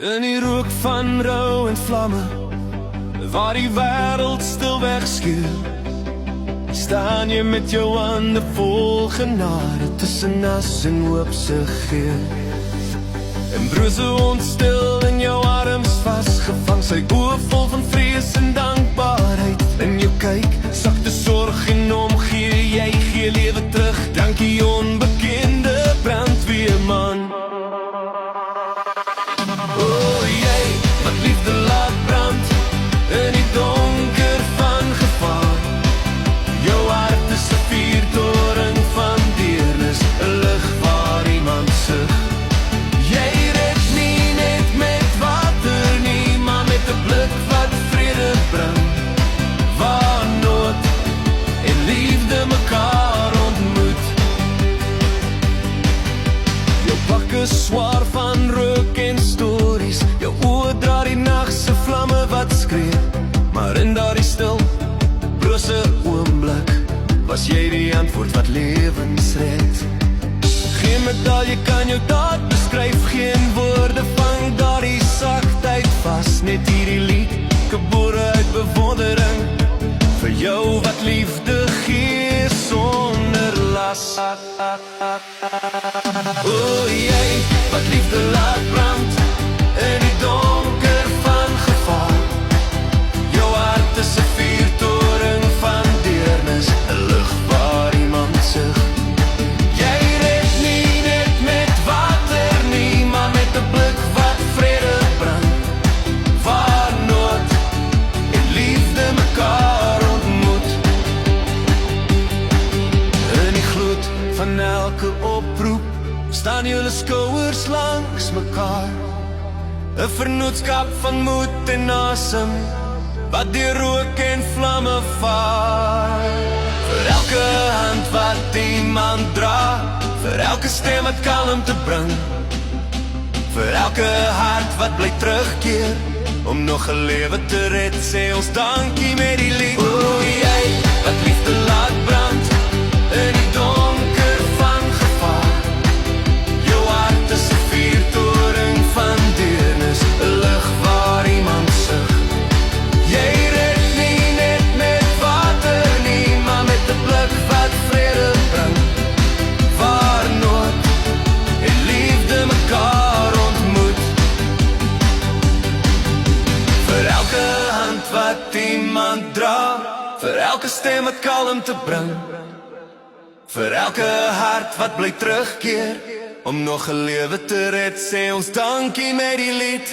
In die rook van rou en vlamme, waar die wêreld stil wegskuil, staan jy met jou hande vol genade tussen as en hoop se geur. En brose ontstil in jou arms vasgevang, sy oë vol van vrees en dankbaarheid. In jou kyk, sagte sorg en omgee, jy gee lewe terug, dankie onbekende brandweerman. O jy, wat liefde laat brand in die donker van gevaar. Jou hart is 'n vuurtoring van deernis, 'n lig waar iemand sug. Jy red nie net met water nie, maar met 'n blik wat vrede bring, waar nood en liefde mekaar ontmoet. Jou pak is swaar van rook en stories, jou oë dra die nag se vlamme wat skree. Maar in daardie stil, brose oomblik, was jy die antwoord wat lewens red. Geen medalje kan jou daad beskryf, geen woorde vang daardie sagtheid vas. Net hierdie lied, gebore uit bewondering, vir jou wat liefde gee sonder las. O jy, wat liefde laat brand in die donker van gevaar. Jou hart is 'n vuurtoring van deernis, 'n lig waar iemand sug. Jy red nie net met water nie, maar met 'n blik wat vrede brand, waar nood en liefde mekaar ontmoet. In die gloed van elke oproep staan julle skouers langs mekaar, 'n vennootskap van moed en asem, wat deur rook en vlamme vaar. Vir elke hand wat iemand dra, vir elke stem wat kalmte bring, vir elke hart wat bly terugkeer, om nog 'n lewe te red, sê ons dankie met die lied. O jy, wat liefde laat brand in die donker van gevaar. Jou hart is 'n vuurtoring van deernis, 'n lig waar iemand sug. Jy red nie net met water nie, maar met 'n blik wat vrede bring, waar nood en liefde mekaar ontmoet. Vir elke hand wat iemand dra, vir elke stem wat kalmte bring, vir elke hart wat bly terugkeer, om nog 'n lewe te red, sê ons dankie met die lied.